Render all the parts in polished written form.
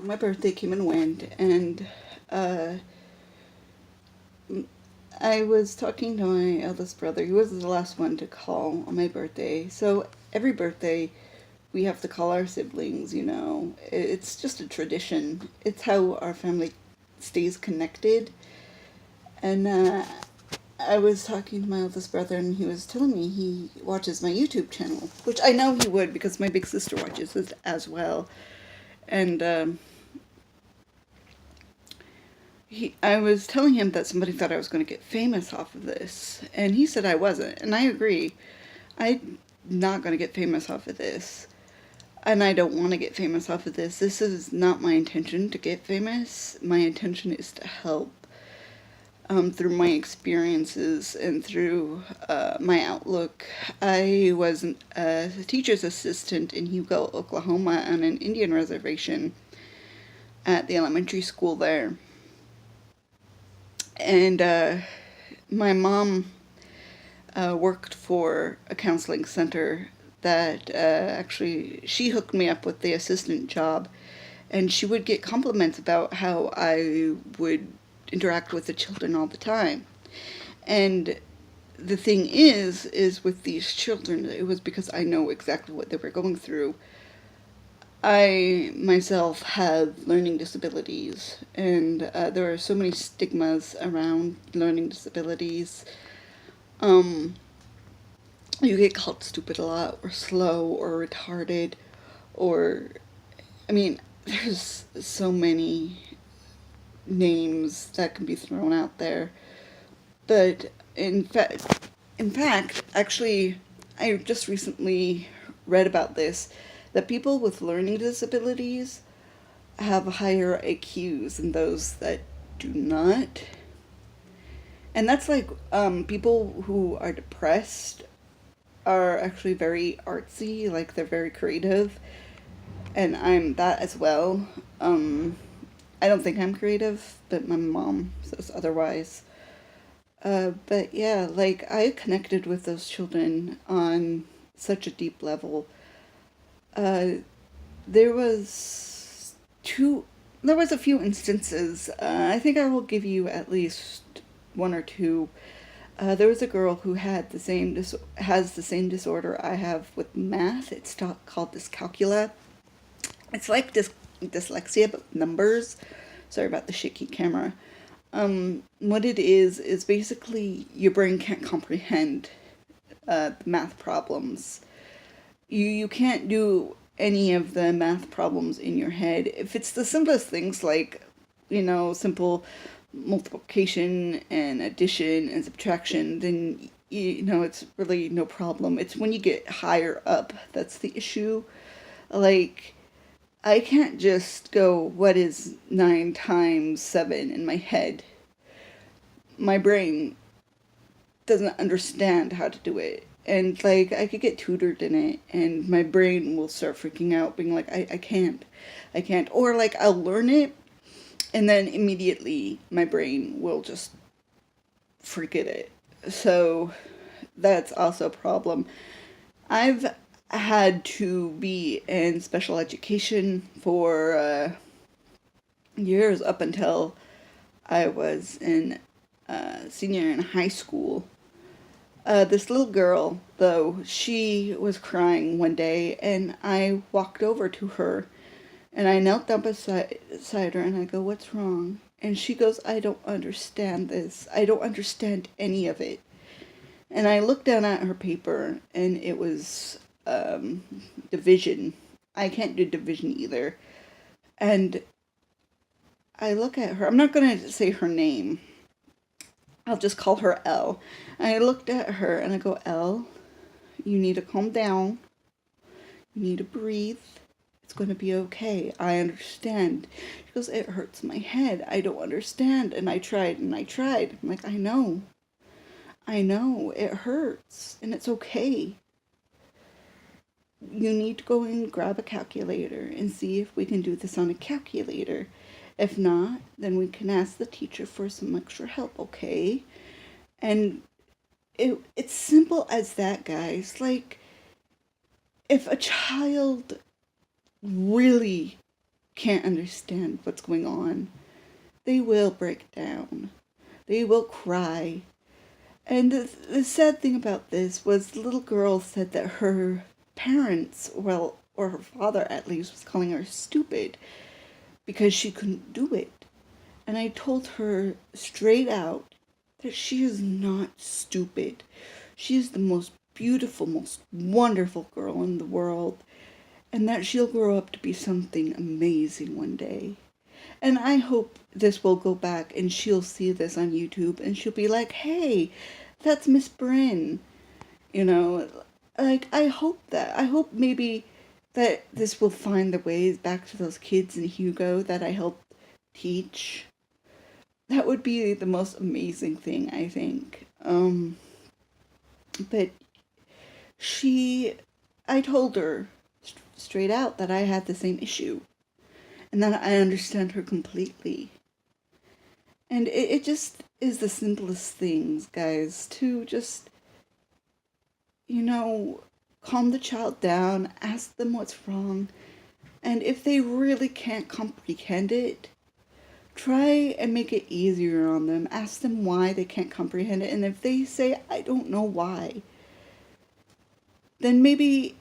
My birthday came and went, and uh, I was talking to my eldest brother. He was the last one to call on my birthday. So every birthday, we have to call our siblings, you know. It's just a tradition. It's how our family stays connected. And I was talking to my eldest brother, and he was telling me he watches my YouTube channel, which I know he would because my big sister watches it as well. And I was telling him that somebody thought I was going to get famous off of this, and he said I wasn't, and I agree. I'm not going to get famous off of this, and I don't want to get famous off of this. This is not my intention to get famous. My intention is to help through my experiences and through my outlook. I was a teacher's assistant in Hugo, Oklahoma, on an Indian reservation at the elementary school there. And my mom worked for a counseling center that actually she hooked me up with the assistant job, and she would get compliments about how I would interact with the children all the time. And the thing is with these children, it was because I know exactly what they were going through. I myself have learning disabilities, and there are so many stigmas around learning disabilities. Um, you get called stupid a lot, or slow, or retarded, or I mean, there's so many names that can be thrown out there. But in fact, actually, I just recently read about this that people with learning disabilities have higher IQs than those that do not. And that's like people who are depressed are actually very artsy, like they're very creative, and I'm that as well. I don't think I'm creative, but my mom says otherwise. But yeah, like I connected with those children on such a deep level. Uh, there was two, there was a few instances. I think I will give you at least one or two. There was a girl who had has the same disorder I have with math. It's called dyscalculia. It's like dyslexia but with numbers. Sorry about the shaky camera. What it is basically your brain can't comprehend math problems. You can't do any of the math problems in your head. If it's the simplest things like, simple multiplication and addition and subtraction, then it's really no problem. It's when you get higher up that's the issue. Like, I can't just go, what is 9 times 7 in my head? My brain doesn't understand how to do it. And like, I could get tutored in it, and my brain will start freaking out, being like, I can't. I can't. Or like, I'll learn it, and then immediately my brain will just forget it. So that's also a problem. I've had to be in special education for years up until I was in senior in high school. This little girl, though, she was crying one day, and I walked over to her, and I knelt down beside her, and I go, "What's wrong?" And she goes, "I don't understand this. I don't understand any of it." And I looked down at her paper, and it was division. I can't do division either. And I look at her. I'm not going to say her name. I'll just call her Elle. And I looked at her and I go, "Elle, you need to calm down. You need to breathe. It's going to be okay. I understand." She goes, "It hurts my head. I don't understand." And I tried and I tried. I'm like, I know, it hurts and it's okay. You need to go and grab a calculator and see if we can do this on a calculator. If not, then we can ask the teacher for some extra help, okay? And it's simple as that, guys. Like, if a child really can't understand what's going on, they will break down. They will cry. And the sad thing about this was the little girl said that her parents, well, or her father at least, was calling her stupid because she couldn't do it. And I told her straight out that she is not stupid. She is the most beautiful, most wonderful girl in the world, and that she'll grow up to be something amazing one day. And I hope this will go back and she'll see this on YouTube and she'll be like, hey, that's Miss Bryn. You know, like, I hope that. I hope maybe that this will find the ways back to those kids in Hugo that I helped teach. That would be the most amazing thing, I think. But I told her straight out that I had the same issue and that I understand her completely. And it just is the simplest things, guys, to just, calm the child down, ask them what's wrong, and if they really can't comprehend it, try and make it easier on them. Ask them why they can't comprehend it, and if they say, I don't know why, then maybe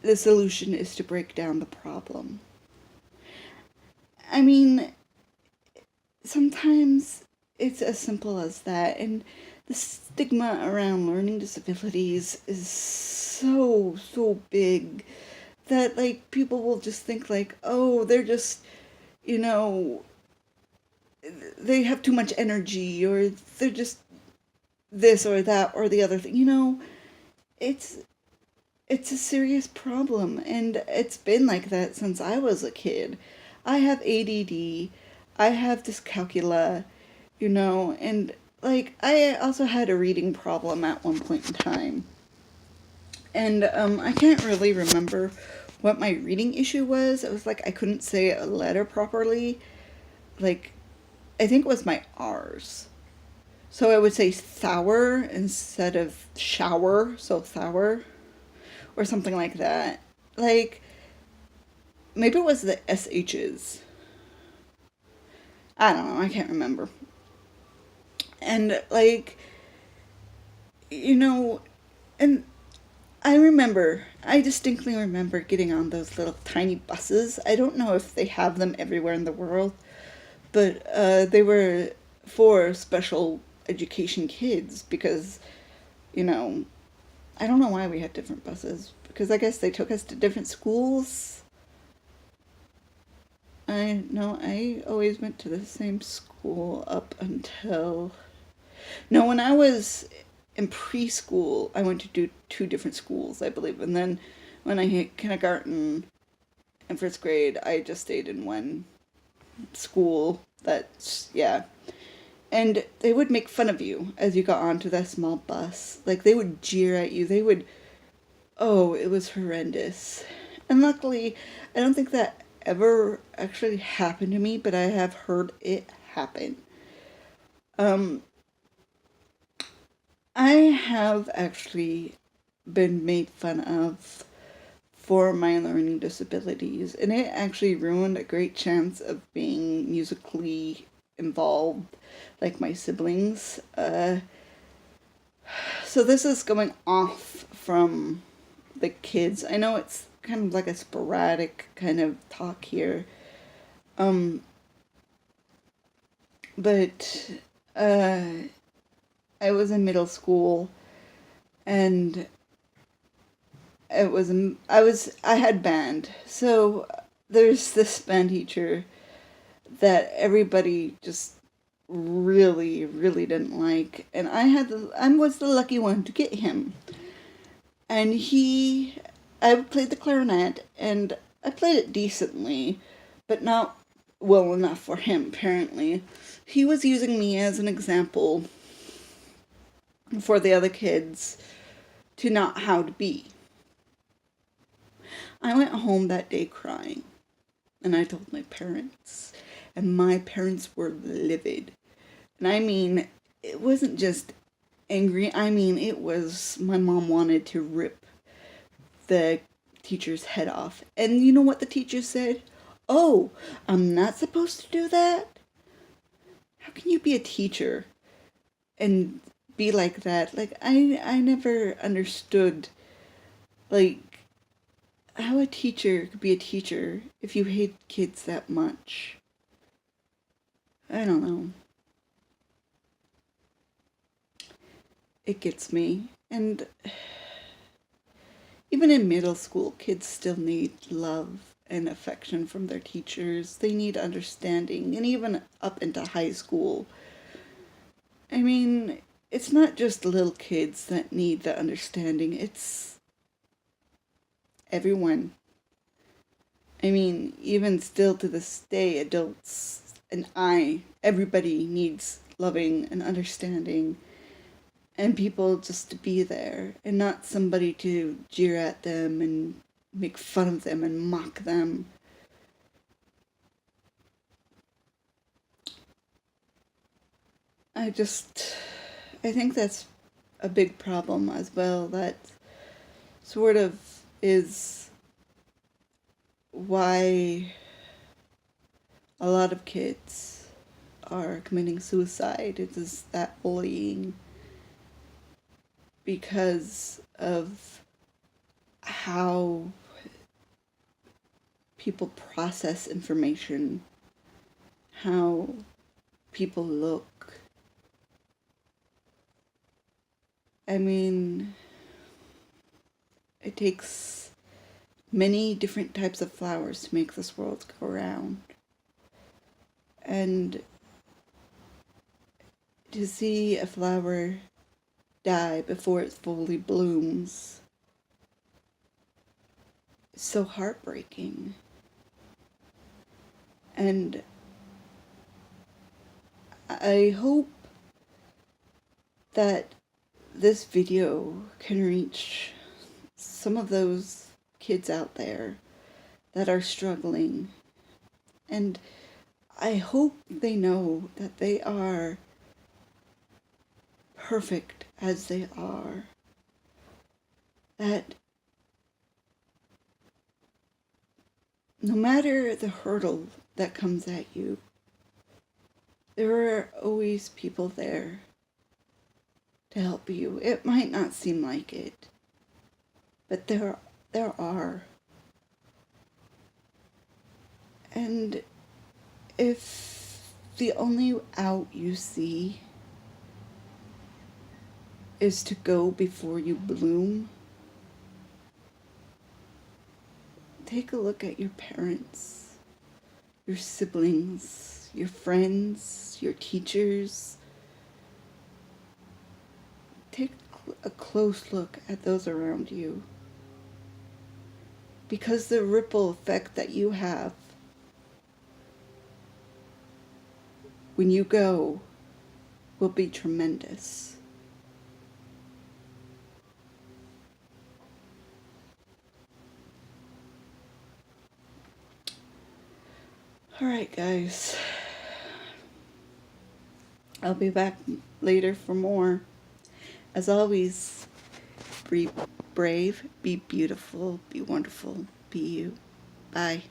the solution is to break down the problem. I mean, sometimes it's as simple as that, and the stigma around learning disabilities is so big that, like, people will just think, like, oh, they're just, they have too much energy, or they're just this or that or the other thing. It's a serious problem, and it's been like that since I was a kid. I have ADD, I have dyscalculia, and, like, I also had a reading problem at one point in time. And I can't really remember what my reading issue was. It was like I couldn't say a letter properly. Like, I think it was my R's. So I would say sour instead of shower, so sour, or something like that. Like, maybe it was the SH's. I don't know, I can't remember. And, like, and I distinctly remember getting on those little tiny buses. I don't know if they have them everywhere in the world, but they were for special education kids because, I don't know why we had different buses, because I guess they took us to different schools. I always went to the same school up until... No, when I was in preschool, I went to do 2 different schools, I believe. And then when I hit kindergarten and first grade, I just stayed in one school. Yeah. And they would make fun of you as you got onto that small bus. Like, they would jeer at you. It was horrendous. And luckily, I don't think that ever actually happened to me, but I have heard it happen. I have actually been made fun of for my learning disabilities, and it actually ruined a great chance of being musically involved, like my siblings. So this is going off from the kids. I know it's kind of like a sporadic kind of talk here. But I was in middle school, and I had band. So there's this band teacher that everybody just really, really didn't like, and I was the lucky one to get him. And I played the clarinet, and I played it decently, but not well enough for him, apparently. He was using me as an example for the other kids to not how to be. I went home that day crying, and I told my parents, and my parents were livid. And I mean, it wasn't just angry, it was, my mom wanted to rip the teacher's head off. And you know what the teacher said? oh, I'm not supposed to do that? How can you be a teacher and be like that? Like, I never understood, like, how a teacher could be a teacher if you hate kids that much. I don't know. It gets me. And even in middle school, kids still need love and affection from their teachers. They need understanding. And even up into high school. I mean, it's not just little kids that need the understanding, it's everyone. I mean, even still to this day, adults and everybody needs loving and understanding and people just to be there and not somebody to jeer at them and make fun of them and mock them. I just, I think that's a big problem as well. That sort of is why a lot of kids are committing suicide. It is that bullying because of how people process information, how people look. I mean, it takes many different types of flowers to make this world go round. And to see a flower die before it fully blooms is so heartbreaking. And I hope that this video can reach some of those kids out there that are struggling. And I hope they know that they are perfect as they are. That no matter the hurdle that comes at you, there are always people there to help you. It might not seem like it, but there are. And if the only out you see is to go before you bloom, take a look at your parents, your siblings, your friends, your teachers. Take a close look at those around you, because the ripple effect that you have when you go will be tremendous. Alright guys, I'll be back later for more. As always, be brave, be beautiful, be wonderful, be you. Bye.